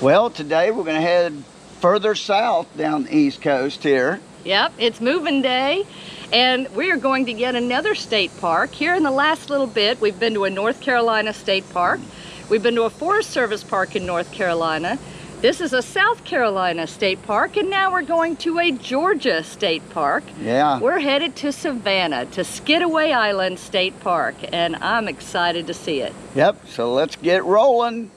Well, today we're going to head further south down the East Coast here. Yep, it's moving day, and we are going to get another state park. Here in the last little bit, we've been to a North Carolina state park. We've been to a Forest Service park in North Carolina. This is a South Carolina state park, and now we're going to a Georgia state park. Yeah. We're headed to Savannah, to Skidaway Island State Park, and I'm excited to see it. Yep, so let's get rolling.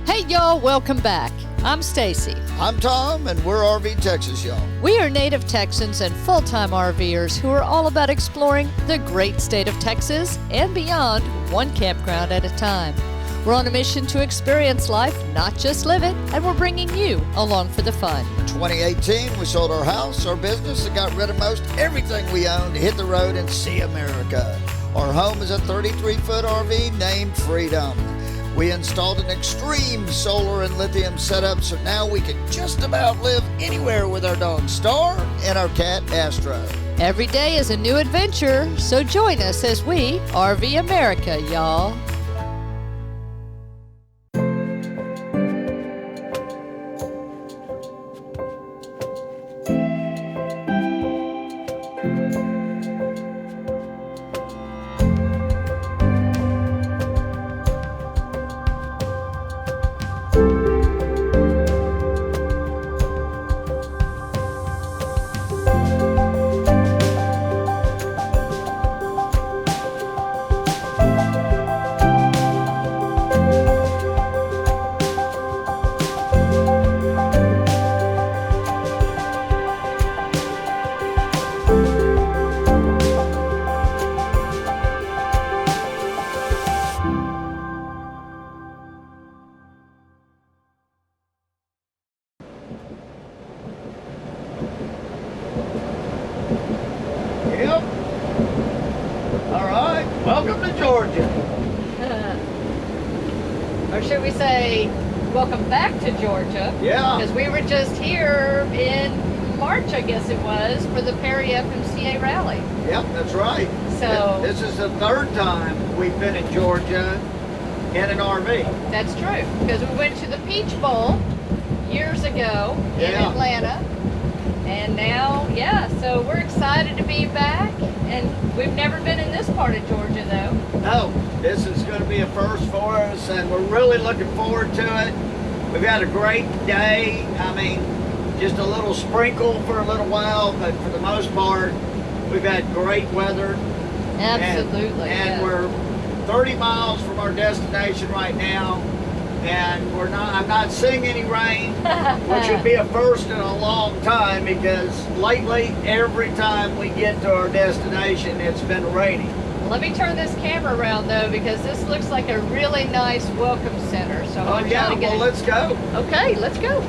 Hey y'all, welcome back. I'm Stacy. I'm Tom, and we're RV Texas, y'all. We are native Texans and full-time RVers who are all about exploring the great state of Texas and beyond, one campground at a time. We're on a mission to experience life, not just live it, and we're bringing you along for the fun. In 2018, we sold our house, our business, and got rid of most everything we owned to hit the road and see America. Our home is a 33-foot RV named Freedom. We installed an extreme solar and lithium setup, so now we can just about live anywhere with our dog Star and our cat Astro. Every day is a new adventure, so join us as we RV America, y'all. Yep. All right, welcome to Georgia. Or should we say, welcome back to Georgia? Yeah. Because we were just here in March, I guess it was, for the Perry FMCA rally. Yep, that's right. So this is the third time we've been in Georgia in an RV. that's true, because we went to the Peach Bowl years ago in Yeah. Atlanta. And now, yeah, so we're excited to be back. And we've never been in this part of Georgia, though. No, this is going to be a first for us, and we're really looking forward to it. We've had a great day. I mean, just a little sprinkle for a little while, but for the most part, we've had great weather. Absolutely. And yeah. we're 30 miles from our destination right now, and I'm not seeing any rain, which would be a first in a long time, because lately, every time we get to our destination, it's been raining. Let me turn this camera around, though, because this looks like a really nice welcome center. So I want yeah, y'all to get well, let's go. Okay, let's go.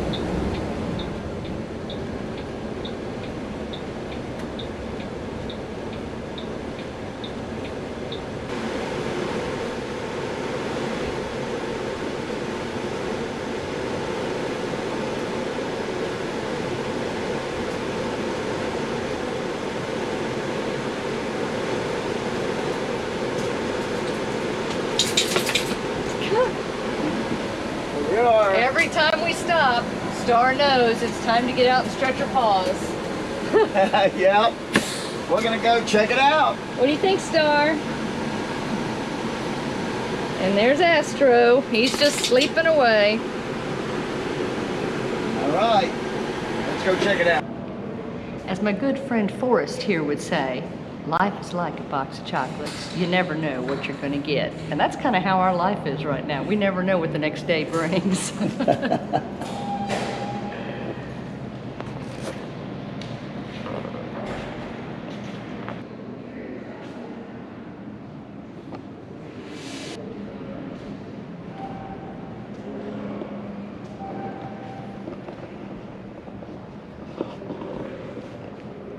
We are. Every time we stop, Star knows it's time to get out and stretch her paws. Yep. We're gonna go check it out. What do you think, Star? And there's Astro. He's just sleeping away. All right. Let's go check it out. As my good friend Forrest here would say, life is like a box of chocolates. You never know what you're going to get. And that's kind of how our life is right now. We never know what the next day brings.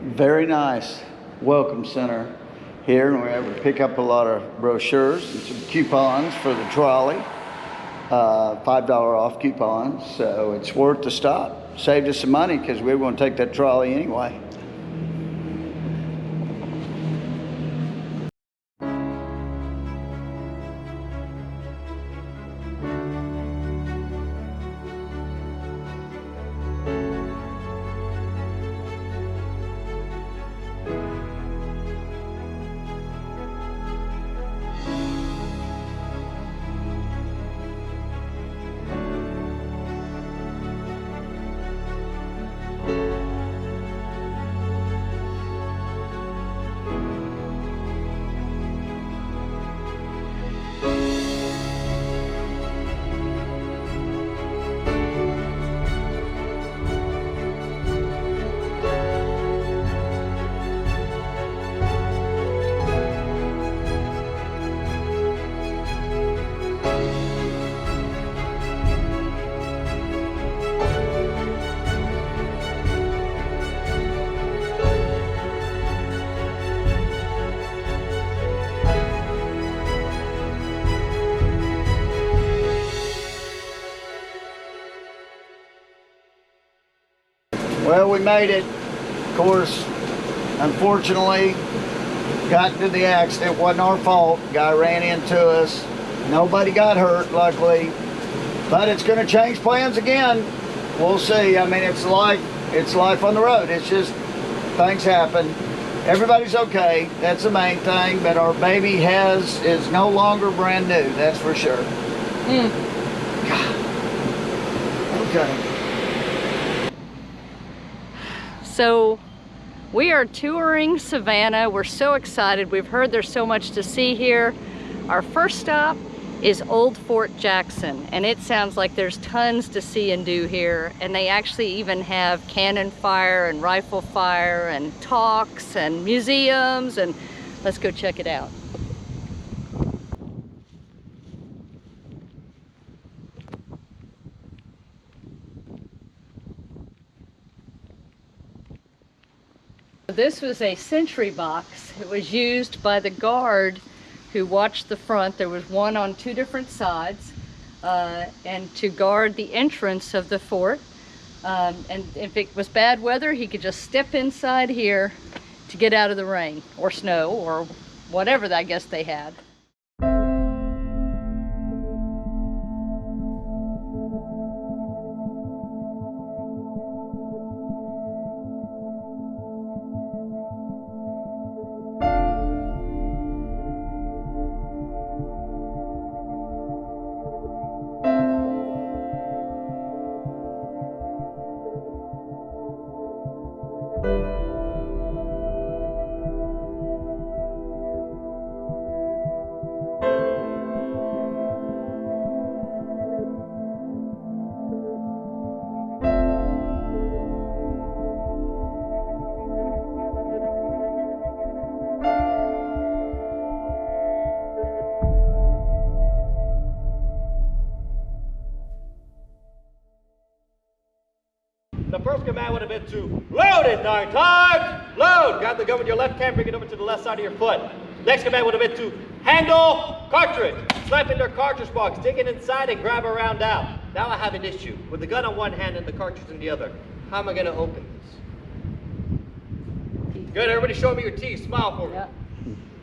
Very nice welcome center here, and we're able to pick up a lot of brochures and some coupons for the trolley, $5 off coupons, so it's worth the stop. Saved us some money because we were going to take that trolley anyway. Well, we made it. Of course, unfortunately, got into the accident. It wasn't our fault. Guy ran into us. Nobody got hurt, luckily. But it's going to change plans again. We'll see. I mean, it's life on the road. It's just things happen. Everybody's okay. That's the main thing. But our baby is no longer brand new. That's for sure. Okay. So we are touring Savannah. We're so excited. We've heard there's so much to see here. Our first stop is Old Fort Jackson, and it sounds like there's tons to see and do here. And they actually even have cannon fire and rifle fire and talks and museums, and let's go check it out. This was a sentry box. It was used by the guard who watched the front. There was one on two different sides, and to guard the entrance of the fort. And if it was bad weather, he could just step inside here to get out of the rain or snow or whatever I guess they had. The first command would have been to load it 9 times. Load. Grab the gun with your left hand, bring it over to the left side of your foot. Next command would have been to handle cartridge. Slap in their cartridge box, dig it inside and grab a round out. Now I have an issue. With the gun on one hand and the cartridge in the other. How am I going to open this? Good, everybody show me your teeth. Smile for me. Yeah.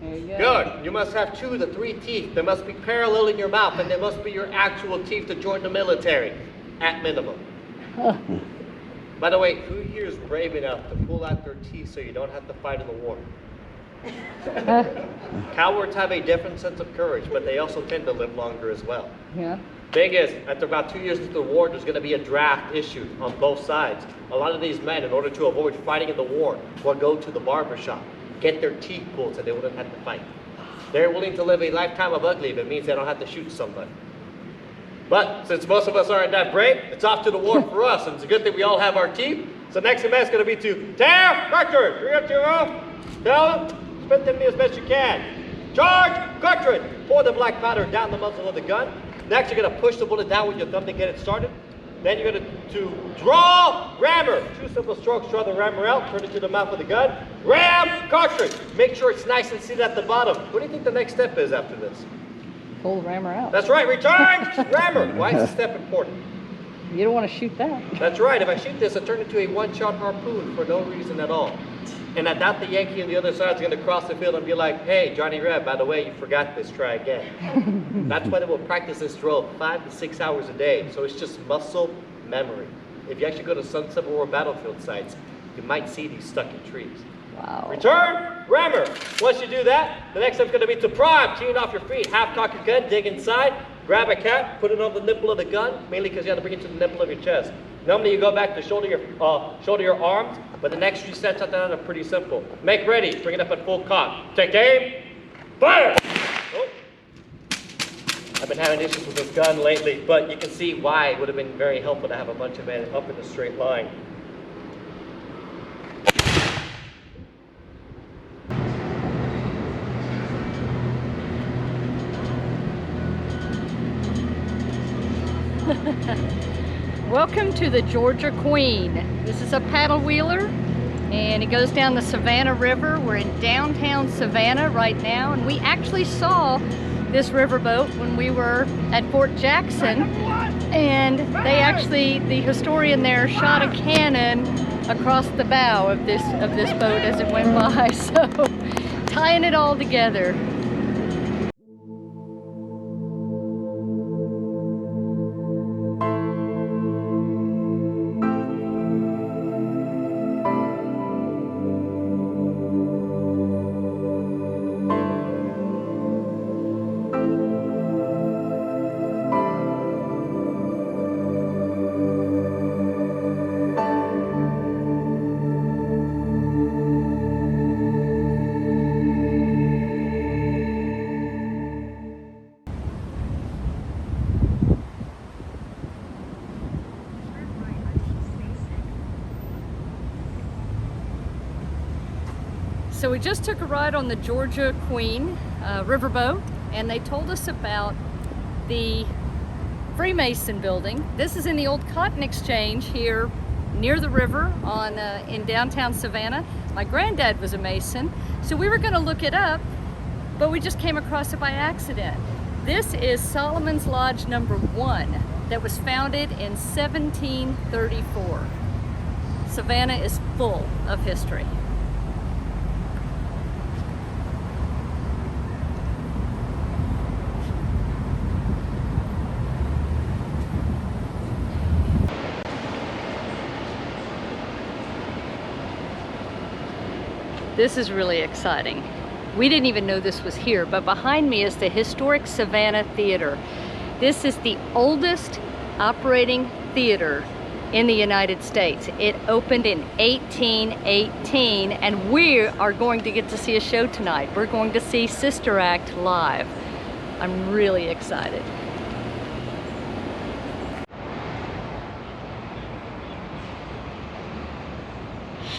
There you go. Good. You must have 2 to 3 teeth. They must be parallel in your mouth, and they must be your actual teeth to join the military, at minimum. By the way, who here is brave enough to pull out their teeth so you don't have to fight in the war? Cowards have a different sense of courage, but they also tend to live longer as well. Yeah. Thing is, after about 2 years into the war, there's going to be a draft issued on both sides. A lot of these men, in order to avoid fighting in the war, will go to the barber shop, get their teeth pulled so they wouldn't have to fight. They're willing to live a lifetime of ugly if it means they don't have to shoot somebody. But since most of us aren't that brave, it's off to the war for us, and it's a good thing we all have our teeth. So next command is going to be to tear cartridge. Bring up to your own. Tell them, spit them as best you can. Charge cartridge. Pour the black powder down the muzzle of the gun. Next, you're going to push the bullet down with your thumb to get it started. Then you're going to draw rammer. 2 simple strokes, draw the rammer out, turn it to the mouth of the gun. Ram cartridge. Make sure it's nice and seated at the bottom. What do you think the next step is after this? Pull the rammer out. That's right, return rammer. Why is this step important? You don't want to shoot that. That's right, if I shoot this, I turn it into a one-shot harpoon for no reason at all. And I doubt the Yankee on the other side is going to cross the field and be like, hey, Johnny Reb, by the way, you forgot this, try again. That's why they will practice this drill 5 to 6 hours a day, so it's just muscle memory. If you actually go to some Civil War battlefield sites, you might see these stuck in trees. Wow. Return rammer. Once you do that, the next step's going to be to prime. Teeing off your feet, half cock your gun, dig inside, grab a cap, put it on the nipple of the gun, mainly because you have to bring it to the nipple of your chest. Normally you go back to shoulder your arms, but the next 3 sets after that are pretty simple. Make ready, bring it up at full cock. Take aim, fire! Oh. I've been having issues with this gun lately, but you can see why it would have been very helpful to have a bunch of men up in a straight line. Welcome to the Georgia Queen. This is a paddle wheeler and it goes down the Savannah River. We're in downtown Savannah right now, and we actually saw this riverboat when we were at Fort Jackson, and they actually, the historian there shot a cannon across the bow of this boat as it went by. So tying it all together. So we just took a ride on the Georgia Queen riverboat, and they told us about the Freemason building. This is in the old Cotton Exchange here near the river in downtown Savannah. My granddad was a Mason, so we were going to look it up, but we just came across it by accident. This is Solomon's Lodge number 1 that was founded in 1734. Savannah is full of history. This is really exciting. We didn't even know this was here, but behind me is the historic Savannah Theater. This is the oldest operating theater in the United States. It opened in 1818, and we are going to get to see a show tonight. We're going to see Sister Act live. I'm really excited.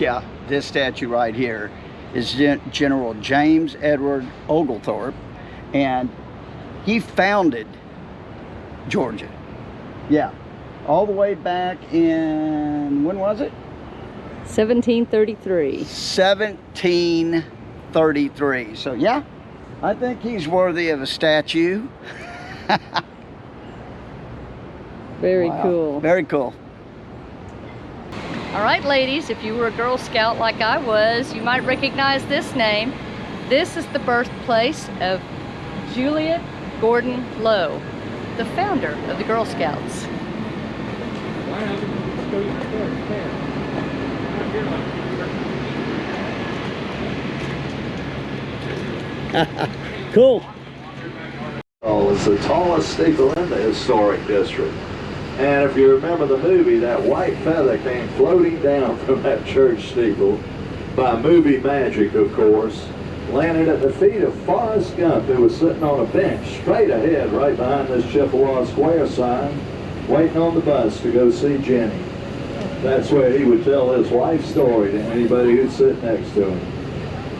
Yeah, this statue right here is General James Edward Oglethorpe, and he founded Georgia. Yeah, all the way back in, when was it? 1733. 1733. So yeah, I think he's worthy of a statue. Very Wow. cool. Very cool. All right, ladies, if you were a Girl Scout like I was, you might recognize this name. This is the birthplace of Juliet Gordon Low, the founder of the Girl Scouts. Cool. It's the tallest steeple in the historic district. And if you remember the movie, that white feather came floating down from that church steeple by movie magic, of course, landed at the feet of Forrest Gump, who was sitting on a bench straight ahead right behind this Chippewa Square sign, waiting on the bus to go see Jenny. That's where he would tell his life story to anybody who'd sit next to him.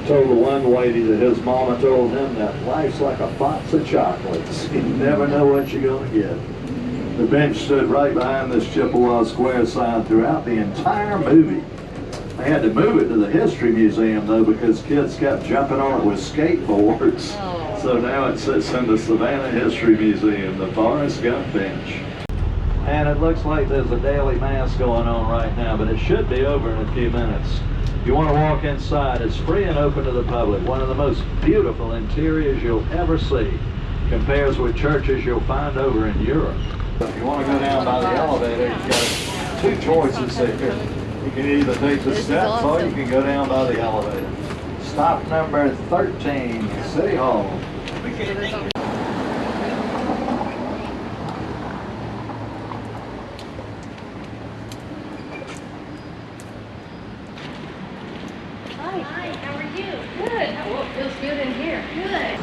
Told the one lady that his mama told him that life's like a box of chocolates. You never know what you're going to get. The bench stood right behind this Chippewa Square sign throughout the entire movie. They had to move it to the History Museum, though, because kids kept jumping on it with skateboards. Oh. So now it sits in the Savannah History Museum, the Forrest Gump bench. And it looks like there's a daily mass going on right now, but it should be over in a few minutes. If you want to walk inside, it's free and open to the public. One of the most beautiful interiors you'll ever see. Compares with churches you'll find over in Europe. If you want to go down by the elevator, you've got two choices here. You can either take the steps or you can go down by the elevator. Stop number 13, City Hall. Hi, how are you? Good. Oh, it feels good in here. Good.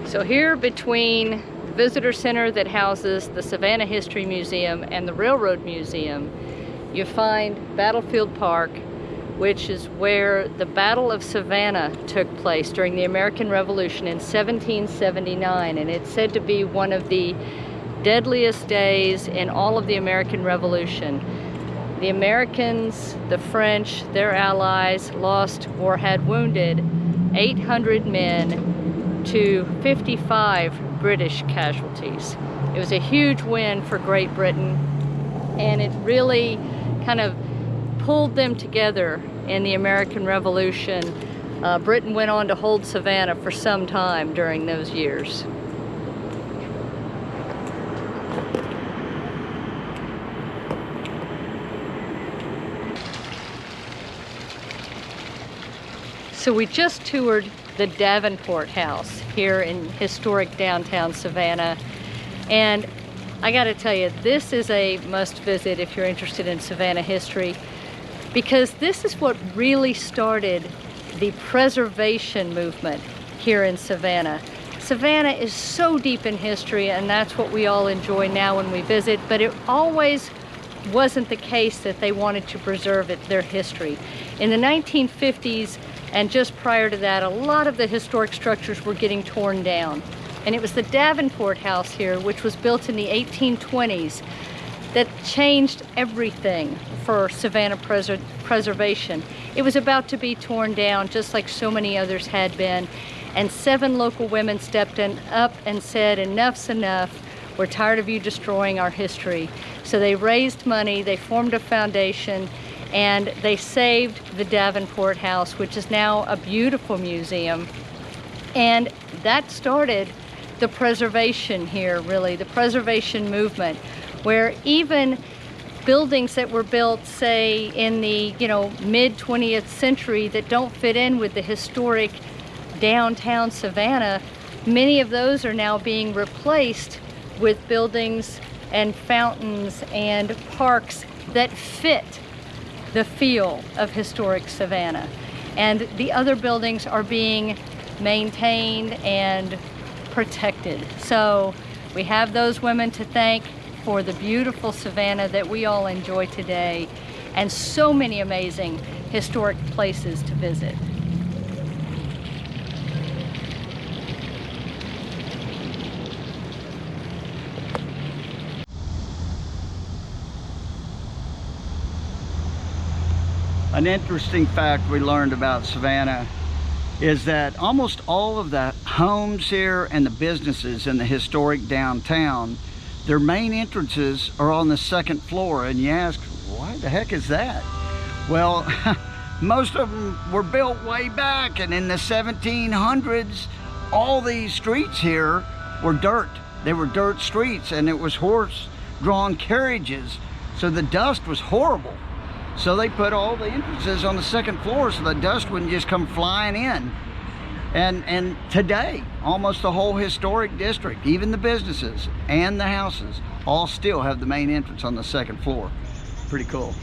So here between the visitor center that houses the Savannah History Museum and the Railroad Museum, you find Battlefield Park, which is where the Battle of Savannah took place during the American Revolution in 1779, and it's said to be one of the deadliest days in all of the American Revolution. The Americans, the French, their allies lost or had wounded 800 men to 55 British casualties. It was a huge win for Great Britain, and it really kind of pulled them together in the American Revolution. Britain went on to hold Savannah for some time during those years. So we just toured the Davenport House here in historic downtown Savannah, and I gotta tell you, this is a must visit if you're interested in Savannah history, because this is what really started the preservation movement here in Savannah. Savannah is so deep in history, and that's what we all enjoy now when we visit, but it always wasn't the case that they wanted to preserve their history. In the 1950s, and just prior to that, a lot of the historic structures were getting torn down. And it was the Davenport House here, which was built in the 1820s, that changed everything for Savannah preservation. It was about to be torn down, just like so many others had been. And 7 local women stepped up and said, enough's enough. We're tired of you destroying our history. So they raised money, they formed a foundation, and they saved the Davenport House, which is now a beautiful museum. And that started the preservation here, really, the preservation movement, where even buildings that were built, say, in the mid-20th century that don't fit in with the historic downtown Savannah, many of those are now being replaced with buildings and fountains and parks that fit the feel of historic Savannah. And the other buildings are being maintained and protected. So we have those women to thank for the beautiful Savannah that we all enjoy today, and so many amazing historic places to visit. An interesting fact we learned about Savannah is that almost all of the homes here and the businesses in the historic downtown, their main entrances are on the 2nd floor. And you ask, why the heck is that? Well, most of them were built way back, and in the 1700s, all these streets here were dirt. They were dirt streets, and it was horse-drawn carriages, so the dust was horrible. So they put all the entrances on the 2nd floor so the dust wouldn't just come flying in. And today, almost the whole historic district, even the businesses and the houses, all still have the main entrance on the 2nd floor. Pretty cool.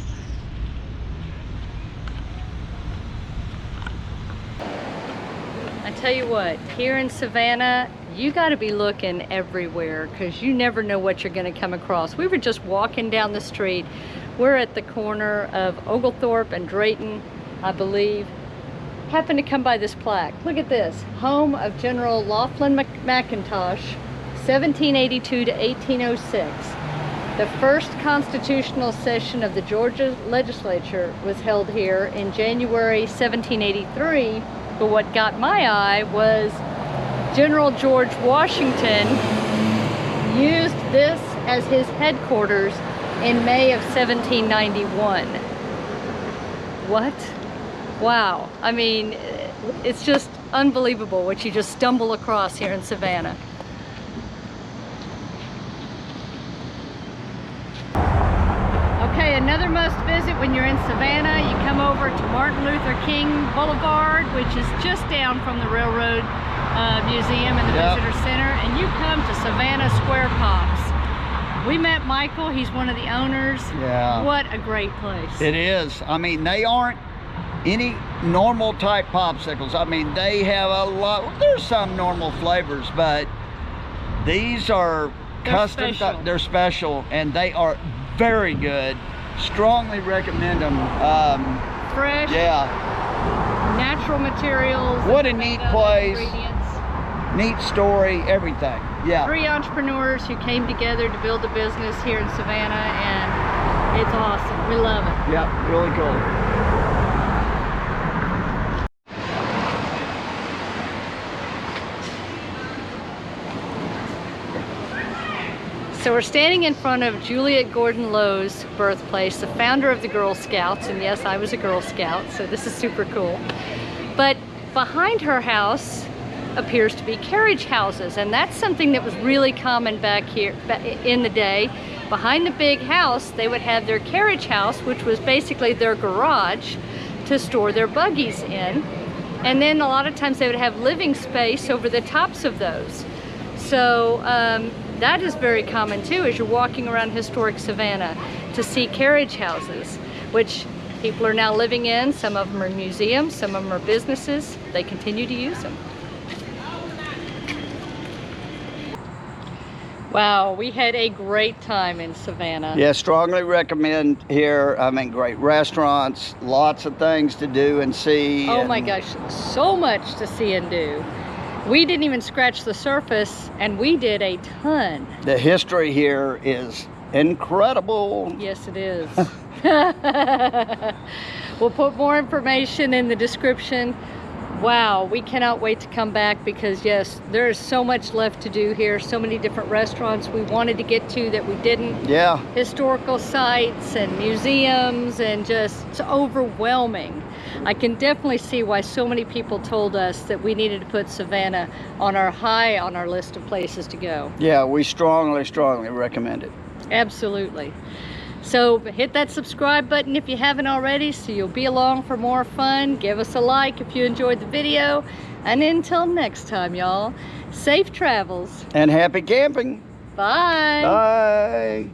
I tell you what, here in Savannah, you got to be looking everywhere, because you never know what you're going to come across. We were just walking down the street. We're at the corner of Oglethorpe and Drayton, I believe. Happened to come by this plaque. Look at this. Home of General Laughlin McIntosh, 1782 to 1806. The first constitutional session of the Georgia legislature was held here in January 1783. But what got my eye was General George Washington used this as his headquarters in May of 1791. What? Wow. I mean, it's just unbelievable what you just stumble across here in Savannah. Okay, another must visit when you're in Savannah. You come over to Martin Luther King Boulevard, which is just down from the Railroad Museum and the Visitor Center, and you come to Savannah Square Pops. We met Michael, he's one of the owners. Yeah. What a great place. It is. I mean, they aren't any normal type popsicles. I mean, they have a lot. There's some normal flavors, but these are custom. They're special, and they are very good. Strongly recommend them. Fresh. Yeah. Natural materials. What a neat place. Ingredients. Neat story, everything. Yeah. 3 entrepreneurs who came together to build a business here in Savannah, and it's awesome. We love it. Yeah, really cool. So we're standing in front of Juliet Gordon Lowe's birthplace, the founder of the Girl Scouts, and yes, I was a Girl Scout, so this is super cool. But behind her house appears to be carriage houses, and that's something that was really common back here in the day. Behind the big house, they would have their carriage house, which was basically their garage to store their buggies in. And then a lot of times they would have living space over the tops of those. So that is very common too, as you're walking around historic Savannah, to see carriage houses, which people are now living in. Some of them are museums, some of them are businesses. They continue to use them. Wow, we had a great time in Savannah. Yeah, strongly recommend here. I mean, great restaurants, lots of things to do and see. Oh my gosh, so much to see and do. We didn't even scratch the surface, and we did a ton. The history here is incredible. Yes, it is. We'll put more information in the description. Wow, we cannot wait to come back because yes, there is so much left to do here. So many different restaurants we wanted to get to that we didn't. Yeah. Historical sites and museums, and just it's overwhelming. I can definitely see why so many people told us that we needed to put Savannah on our list of places to go. Yeah, we strongly recommend it. Absolutely. So hit that subscribe button if you haven't already, so you'll be along for more fun. Give us a like if you enjoyed the video. And until next time, y'all, safe travels. And happy camping. Bye. Bye.